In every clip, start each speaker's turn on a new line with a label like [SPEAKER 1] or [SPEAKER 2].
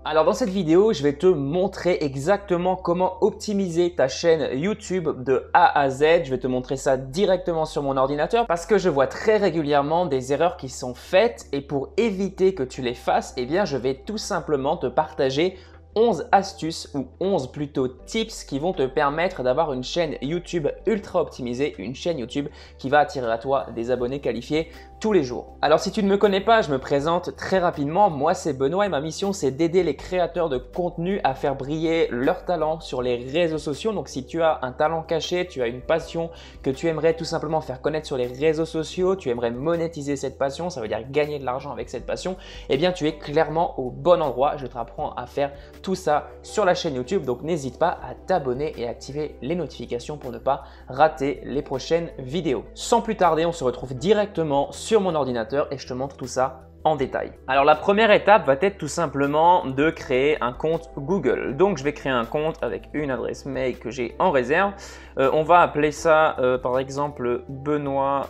[SPEAKER 1] Alors dans cette vidéo, je vais te montrer exactement comment optimiser ta chaîne YouTube de A à Z. Je vais te montrer ça directement sur mon ordinateur parce que je vois très régulièrement des erreurs qui sont faites et pour éviter que tu les fasses, eh bien je vais tout simplement te partager 11 astuces ou 11 plutôt tips qui vont te permettre d'avoir une chaîne YouTube ultra optimisée, une chaîne YouTube qui va attirer à toi des abonnés qualifiés tous les jours. Alors si tu ne me connais pas, je me présente très rapidement. Moi c'est Benoît et ma mission c'est d'aider les créateurs de contenu à faire briller leur talent sur les réseaux sociaux. Donc si tu as un talent caché, tu as une passion que tu aimerais tout simplement faire connaître sur les réseaux sociaux, tu aimerais monétiser cette passion, ça veut dire gagner de l'argent avec cette passion, eh bien tu es clairement au bon endroit. Je te apprends à faire tout ça sur la chaîne YouTube. Donc n'hésite pas à t'abonner et activer les notifications pour ne pas rater les prochaines vidéos. Sans plus tarder, on se retrouve directement sur mon ordinateur et je te montre tout ça en détail. Alors la première étape va être tout simplement de créer un compte Google. Donc je vais créer un compte avec une adresse mail que j'ai en réserve. On va appeler ça par exemple Benoît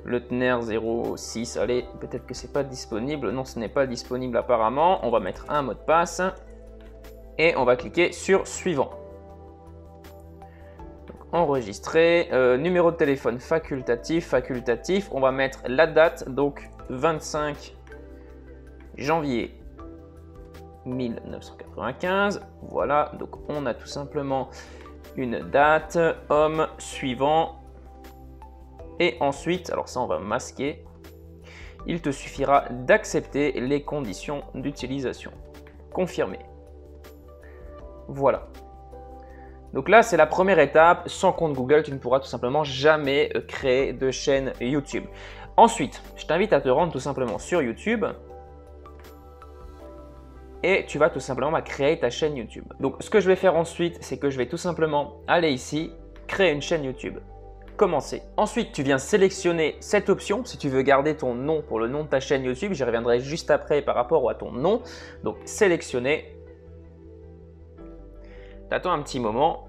[SPEAKER 1] Leutner 06. Allez, peut-être que c'est pas disponible. Non, ce n'est pas disponible apparemment. On va mettre un mot de passe et on va cliquer sur suivant. Enregistrer, numéro de téléphone facultatif, on va mettre la date, donc 25 janvier 1995, voilà, donc on a tout simplement une date, homme, suivant, et ensuite, alors ça on va masquer, il te suffira d'accepter les conditions d'utilisation, confirmer, voilà. Donc là, c'est la première étape. Sans compte Google, tu ne pourras tout simplement jamais créer de chaîne YouTube. Ensuite, je t'invite à te rendre tout simplement sur YouTube et tu vas tout simplement créer ta chaîne YouTube. Donc, ce que je vais faire ensuite, c'est que je vais tout simplement aller ici, créer une chaîne YouTube. Commencer. Ensuite, tu viens sélectionner cette option si tu veux garder ton nom pour le nom de ta chaîne YouTube. J'y reviendrai juste après par rapport à ton nom. Donc, sélectionner. T'attends un petit moment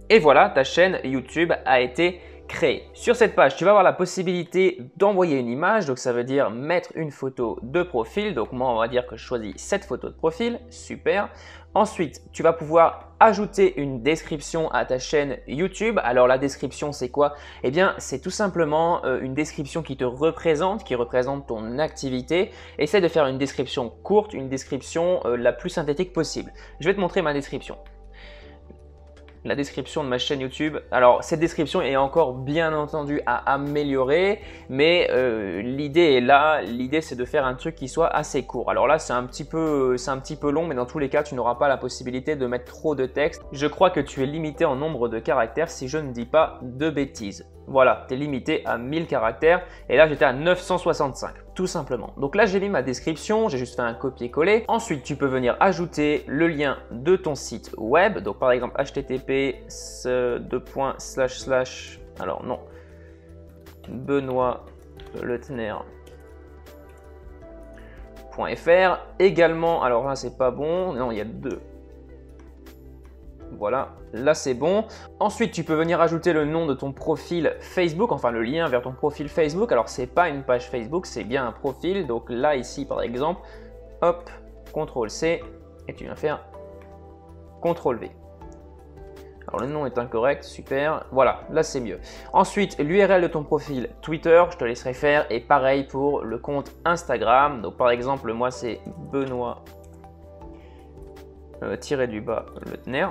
[SPEAKER 1] et voilà, ta chaîne YouTube a été créée. Sur cette page, tu vas avoir la possibilité d'envoyer une image, donc ça veut dire mettre une photo de profil. Donc moi, on va dire que je choisis cette photo de profil, super. Ensuite, tu vas pouvoir ajouter une description à ta chaîne YouTube. Alors la description, c'est quoi? Eh bien, c'est tout simplement une description qui te représente, qui représente ton activité. Essaie de faire une description courte, une description la plus synthétique possible. Je vais te montrer ma description. La description de ma chaîne YouTube. Alors cette description est encore bien entendu à améliorer, mais l'idée est là. L'idée c'est de faire un truc qui soit assez court. Alors là c'est un petit peu long, mais dans tous les cas tu n'auras pas la possibilité de mettre trop de texte. Je crois que tu es limité en nombre de caractères si je ne dis pas de bêtises. Voilà, tu es limité à 1000 caractères et là j'étais à 965 tout simplement. Donc là j'ai mis ma description, j'ai juste fait un copier-coller. Ensuite tu peux venir ajouter le lien de ton site web. Donc par exemple http alors non, Benoît Leutner.fr. Également, alors là c'est pas bon, non il y a deux. Voilà, là c'est bon. Ensuite, tu peux venir ajouter le nom de ton profil Facebook, enfin le lien vers ton profil Facebook. Alors, c'est pas une page Facebook, c'est bien un profil. Donc là, ici, par exemple, hop, CTRL-C et tu viens faire CTRL-V. Alors, le nom est incorrect, super. Voilà, là c'est mieux. Ensuite, l'URL de ton profil Twitter, je te laisserai faire. Et pareil pour le compte Instagram. Donc, par exemple, moi c'est Benoît Leutner.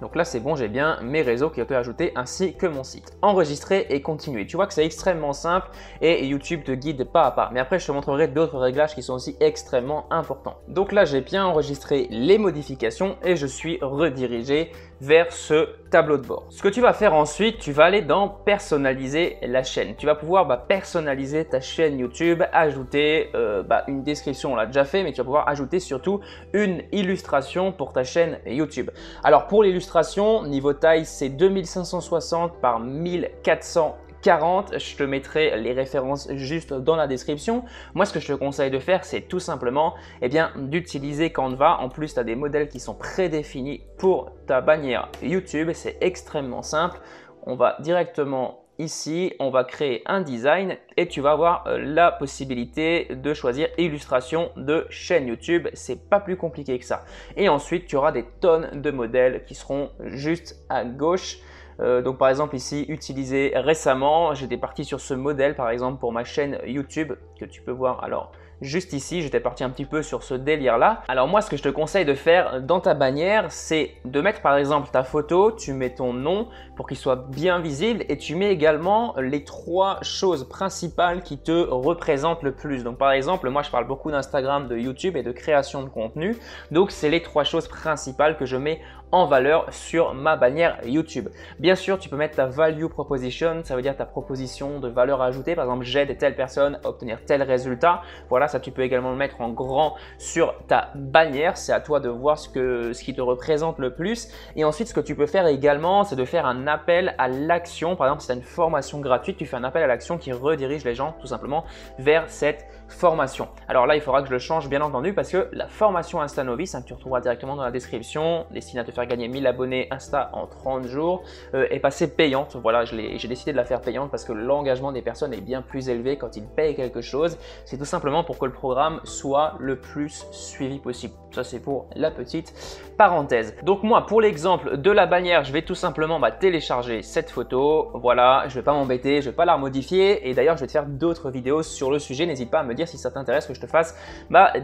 [SPEAKER 1] Donc là, c'est bon, j'ai bien mes réseaux qui ont été ajoutés ainsi que mon site. Enregistrer et continuer. Tu vois que c'est extrêmement simple et YouTube te guide pas à pas. Mais après, je te montrerai d'autres réglages qui sont aussi extrêmement importants. Donc là, j'ai bien enregistré les modifications et je suis redirigé vers ce tableau de bord. Ce que tu vas faire ensuite, tu vas aller dans personnaliser la chaîne. Tu vas pouvoir personnaliser ta chaîne YouTube, ajouter une description, on l'a déjà fait, mais tu vas pouvoir ajouter surtout une illustration pour ta chaîne YouTube. Alors pour l'illustration, niveau taille, c'est 2560 par 1440. Je te mettrai les références juste dans la description. Moi, ce que je te conseille de faire, c'est tout simplement d'utiliser Canva. En plus, tu as des modèles qui sont prédéfinis pour ta bannière YouTube. C'est extrêmement simple. On va directement ici, on va créer un design et tu vas avoir la possibilité de choisir illustration de chaîne YouTube. C'est pas plus compliqué que ça. Et ensuite, tu auras des tonnes de modèles qui seront juste à gauche. Donc par exemple ici, utilisé récemment, j'étais parti sur ce modèle par exemple pour ma chaîne YouTube que tu peux voir. Alors juste ici, j'étais parti un petit peu sur ce délire là. Alors moi, ce que je te conseille de faire dans ta bannière, c'est de mettre par exemple ta photo, tu mets ton nom pour qu'il soit bien visible et tu mets également les 3 choses principales qui te représentent le plus. Donc par exemple, moi je parle beaucoup d'Instagram, de YouTube et de création de contenu. Donc c'est les 3 choses principales que je mets en valeur sur ma bannière YouTube. Bien sûr, tu peux mettre ta value proposition, ça veut dire ta proposition de valeur ajoutée. Par exemple, j'aide telle personne à obtenir tel résultat. Voilà, ça tu peux également le mettre en grand sur ta bannière. C'est à toi de voir ce qui te représente le plus. Et ensuite, ce que tu peux faire également, c'est de faire un appel à l'action. Par exemple, si tu as une formation gratuite, tu fais un appel à l'action qui redirige les gens tout simplement vers cette formation. Alors là, il faudra que je le change bien entendu parce que la formation Insta Novice, que tu retrouveras directement dans la description, destinée à te faire gagner 1000 abonnés Insta en 30 jours, est passée payante. Voilà, j'ai décidé de la faire payante parce que l'engagement des personnes est bien plus élevé quand ils payent quelque chose. C'est tout simplement pour que le programme soit le plus suivi possible. Ça, c'est pour la petite parenthèse. Donc moi, pour l'exemple de la bannière, je vais tout simplement télécharger cette photo. Voilà, je ne vais pas m'embêter, je ne vais pas la remodifier. Et d'ailleurs, je vais te faire d'autres vidéos sur le sujet. N'hésite pas à me dire si ça t'intéresse que je te fasse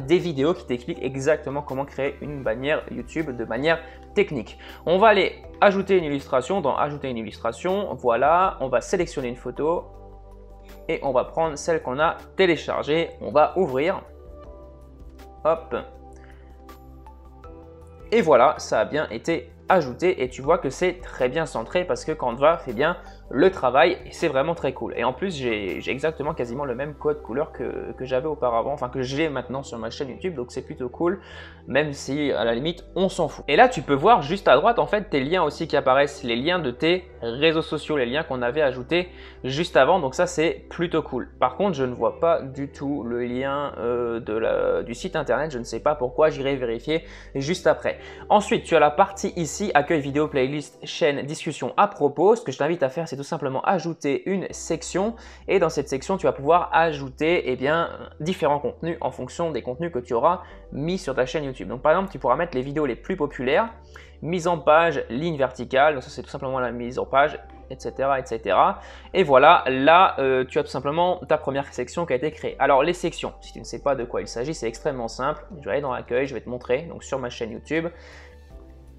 [SPEAKER 1] des vidéos qui t'expliquent exactement comment créer une bannière YouTube de manière technique. On va aller ajouter une illustration. Dans ajouter une illustration, voilà, on va sélectionner une photo et on va prendre celle qu'on a téléchargée. On va ouvrir. Hop. Et voilà, ça a bien été ajouté et tu vois que c'est très bien centré parce que Canva fait bien le travail et c'est vraiment très cool. Et en plus, j'ai exactement quasiment le même code couleur que j'avais auparavant, enfin que j'ai maintenant sur ma chaîne YouTube, donc c'est plutôt cool, même si à la limite, on s'en fout. Et là, tu peux voir juste à droite en fait tes liens aussi qui apparaissent, les liens de tes réseaux sociaux, les liens qu'on avait ajoutés juste avant, donc ça c'est plutôt cool. Par contre, je ne vois pas du tout le lien du site internet, je ne sais pas pourquoi, j'irai vérifier juste après. Ensuite, tu as la partie ici, accueil vidéo, playlist, chaîne, discussion à propos. Ce que je t'invite à faire, c'est tout simplement ajouter une section et dans cette section, tu vas pouvoir ajouter différents contenus en fonction des contenus que tu auras mis sur ta chaîne YouTube. Donc par exemple, tu pourras mettre les vidéos les plus populaires, mise en page, ligne verticale, donc ça c'est tout simplement la mise en page, etc. etc. Et voilà, là, tu as tout simplement ta première section qui a été créée. Alors les sections, si tu ne sais pas de quoi il s'agit, c'est extrêmement simple. Je vais aller dans l'accueil, je vais te montrer, donc sur ma chaîne YouTube.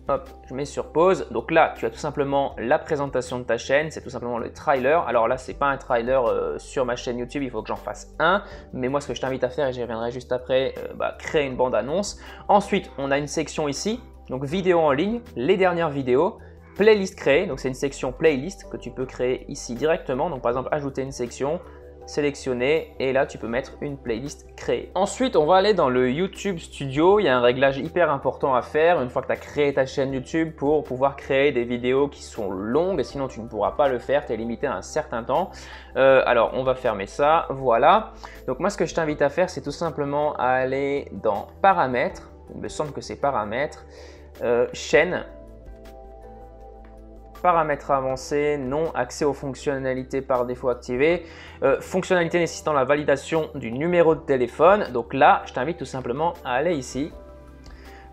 [SPEAKER 1] Hop, je mets sur pause. Donc là, tu as tout simplement la présentation de ta chaîne, c'est tout simplement le trailer. Alors là, c'est pas un trailer sur ma chaîne YouTube, il faut que j'en fasse un. Mais moi, ce que je t'invite à faire, et j'y reviendrai juste après, créer une bande-annonce. Ensuite, on a une section ici, donc vidéo en ligne, les dernières vidéos. Playlist créée, donc c'est une section playlist que tu peux créer ici directement. Donc par exemple, ajouter une section, sélectionner et là tu peux mettre une playlist créée. Ensuite, on va aller dans le YouTube Studio. Il y a un réglage hyper important à faire une fois que tu as créé ta chaîne YouTube pour pouvoir créer des vidéos qui sont longues, sinon tu ne pourras pas le faire, tu es limité à un certain temps. Alors on va fermer ça, voilà. Donc moi ce que je t'invite à faire, c'est tout simplement à aller dans paramètres, il me semble que c'est paramètres, chaîne, paramètres avancés, non, accès aux fonctionnalités par défaut activé, fonctionnalités nécessitant la validation du numéro de téléphone. Donc là, je t'invite tout simplement à aller ici.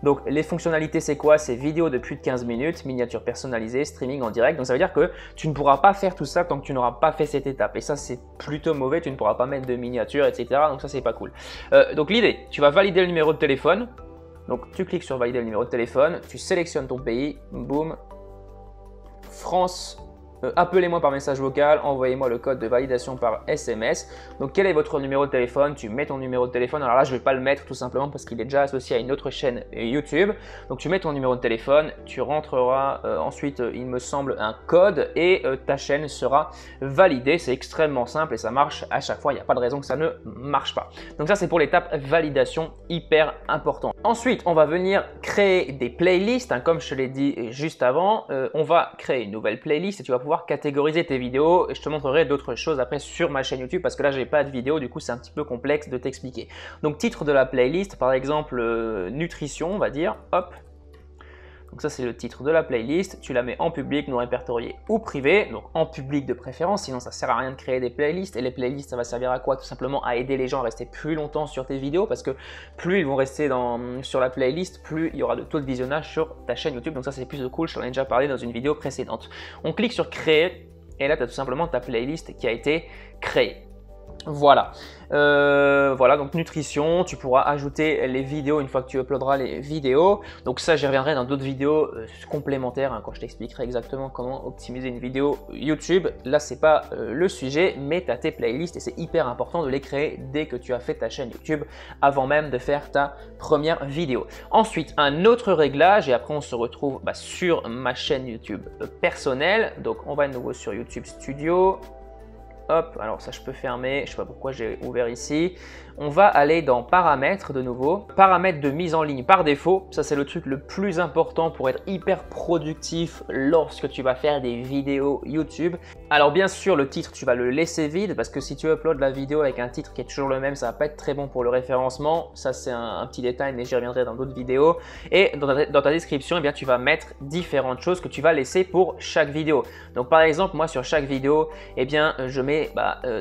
[SPEAKER 1] Donc les fonctionnalités, c'est quoi? C'est vidéo de plus de 15 minutes, miniature personnalisée, streaming en direct. Donc ça veut dire que tu ne pourras pas faire tout ça tant que tu n'auras pas fait cette étape. Et ça, c'est plutôt mauvais, tu ne pourras pas mettre de miniature, etc. Donc ça, c'est pas cool. Donc l'idée, tu vas valider le numéro de téléphone. Donc tu cliques sur valider le numéro de téléphone, tu sélectionnes ton pays, boum. France, appelez-moi par message vocal, envoyez-moi le code de validation par SMS. Donc quel est votre numéro de téléphone? Tu mets ton numéro de téléphone. Alors là, je ne vais pas le mettre tout simplement parce qu'il est déjà associé à une autre chaîne YouTube. Donc tu mets ton numéro de téléphone, tu rentreras ensuite, il me semble, un code et ta chaîne sera validée. C'est extrêmement simple et ça marche à chaque fois. Il n'y a pas de raison que ça ne marche pas. Donc ça, c'est pour l'étape validation, hyper important. Ensuite, on va venir créer des playlists. Comme je te l'ai dit juste avant, on va créer une nouvelle playlist et tu vas pouvoir catégoriser tes vidéos. Et je te montrerai d'autres choses après sur ma chaîne YouTube parce que là, j'ai pas de vidéo. Du coup, c'est un petit peu complexe de t'expliquer. Donc, titre de la playlist, par exemple, nutrition, on va dire. Hop. Donc ça c'est le titre de la playlist, tu la mets en public, non répertorié ou privé, donc en public de préférence, sinon ça sert à rien de créer des playlists. Et les playlists ça va servir à quoi? Tout simplement à aider les gens à rester plus longtemps sur tes vidéos, parce que plus ils vont rester sur la playlist, plus il y aura de taux de visionnage sur ta chaîne YouTube. Donc ça c'est plus de cool, je t'en ai déjà parlé dans une vidéo précédente. On clique sur créer et là tu as tout simplement ta playlist qui a été créée. Voilà. Voilà, donc nutrition, tu pourras ajouter les vidéos une fois que tu uploaderas les vidéos. Donc ça, j'y reviendrai dans d'autres vidéos complémentaires hein, quand je t'expliquerai exactement comment optimiser une vidéo YouTube. Là, c'est pas le sujet, mais tu as tes playlists et c'est hyper important de les créer dès que tu as fait ta chaîne YouTube avant même de faire ta première vidéo. Ensuite, un autre réglage et après on se retrouve sur ma chaîne YouTube personnelle. Donc on va de nouveau sur YouTube Studio. Hop, alors ça je peux fermer, je sais pas pourquoi j'ai ouvert ici. On va aller dans paramètres de nouveau. Paramètres de mise en ligne par défaut, ça c'est le truc le plus important pour être hyper productif lorsque tu vas faire des vidéos YouTube. Alors bien sûr le titre tu vas le laisser vide parce que si tu uploads la vidéo avec un titre qui est toujours le même, ça va pas être très bon pour le référencement. Ça c'est un petit détail mais j'y reviendrai dans d'autres vidéos. Et dans ta description, eh bien, tu vas mettre différentes choses que tu vas laisser pour chaque vidéo. Donc par exemple moi sur chaque vidéo, eh bien, je mets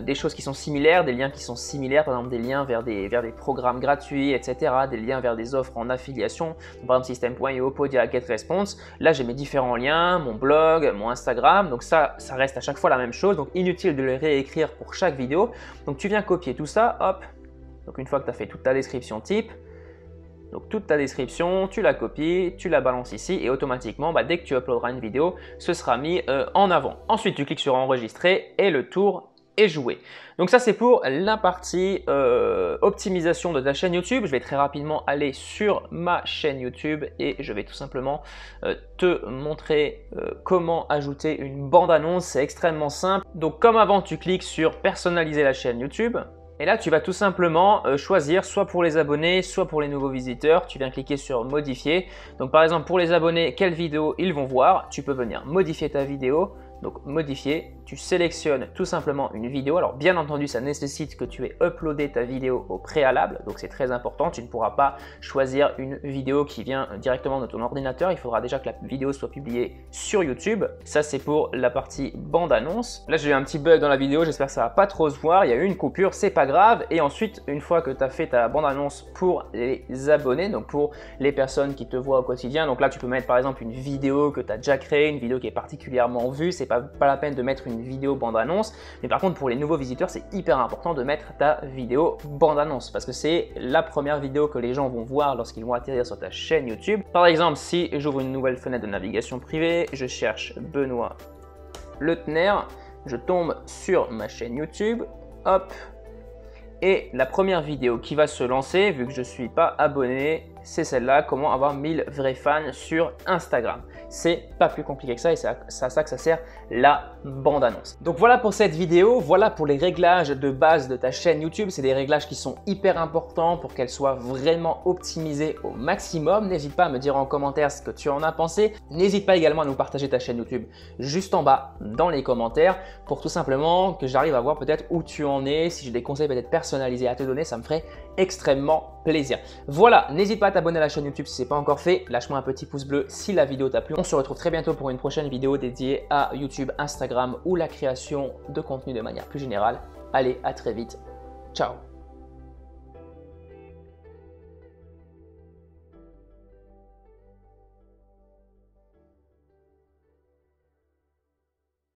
[SPEAKER 1] des choses qui sont similaires, des liens qui sont similaires, par exemple des liens vers des programmes gratuits, etc., des liens vers des offres en affiliation, par exemple System.io, Podia, GetResponse. Là, j'ai mes différents liens, mon blog, mon Instagram, donc ça reste à chaque fois la même chose, donc inutile de le réécrire pour chaque vidéo. Donc tu viens copier tout ça, hop, donc une fois que tu as fait toute ta description type, donc toute ta description, tu la copies, tu la balances ici et automatiquement, dès que tu uploaderas une vidéo, ce sera mis en avant. Ensuite, tu cliques sur enregistrer et le tour est joué. Donc ça, c'est pour la partie optimisation de ta chaîne YouTube. Je vais très rapidement aller sur ma chaîne YouTube et je vais tout simplement te montrer comment ajouter une bande-annonce. C'est extrêmement simple. Donc comme avant, tu cliques sur personnaliser la chaîne YouTube. Et là, tu vas tout simplement choisir soit pour les abonnés, soit pour les nouveaux visiteurs. Tu viens cliquer sur modifier. Donc par exemple, pour les abonnés, quelle vidéo ils vont voir? Tu peux venir modifier ta vidéo. Donc modifier, tu sélectionnes tout simplement une vidéo. Alors bien entendu, ça nécessite que tu aies uploadé ta vidéo au préalable. Donc c'est très important, tu ne pourras pas choisir une vidéo qui vient directement de ton ordinateur. Il faudra déjà que la vidéo soit publiée sur YouTube. Ça c'est pour la partie bande-annonce. Là j'ai eu un petit bug dans la vidéo, j'espère que ça va pas trop se voir. Il y a eu une coupure, c'est pas grave. Et ensuite, une fois que tu as fait ta bande-annonce pour les abonnés, donc pour les personnes qui te voient au quotidien, donc là tu peux mettre par exemple une vidéo que tu as déjà créée, une vidéo qui est particulièrement vue. C'est pas la peine de mettre une vidéo bande-annonce, mais par contre pour les nouveaux visiteurs c'est hyper important de mettre ta vidéo bande-annonce parce que c'est la première vidéo que les gens vont voir lorsqu'ils vont atterrir sur ta chaîne YouTube. Par exemple, si j'ouvre une nouvelle fenêtre de navigation privée, je cherche Benoît Leutner, je tombe sur ma chaîne YouTube, hop, et la première vidéo qui va se lancer, vu que je ne suis pas abonné, c'est celle-là, comment avoir 1000 vrais fans sur Instagram. C'est pas plus compliqué que ça et c'est à ça que ça sert la bande-annonce. Donc voilà pour cette vidéo, voilà pour les réglages de base de ta chaîne YouTube. C'est des réglages qui sont hyper importants pour qu'elle soit vraiment optimisée au maximum. N'hésite pas à me dire en commentaire ce que tu en as pensé. N'hésite pas également à nous partager ta chaîne YouTube juste en bas dans les commentaires pour tout simplement que j'arrive à voir peut-être où tu en es. Si j'ai des conseils peut-être personnalisés à te donner, ça me ferait extrêmement plaisir. Voilà, n'hésite pas à t'abonner à la chaîne YouTube si ce n'est pas encore fait. Lâche-moi un petit pouce bleu si la vidéo t'a plu. On se retrouve très bientôt pour une prochaine vidéo dédiée à YouTube, Instagram ou la création de contenu de manière plus générale. Allez, à très vite. Ciao.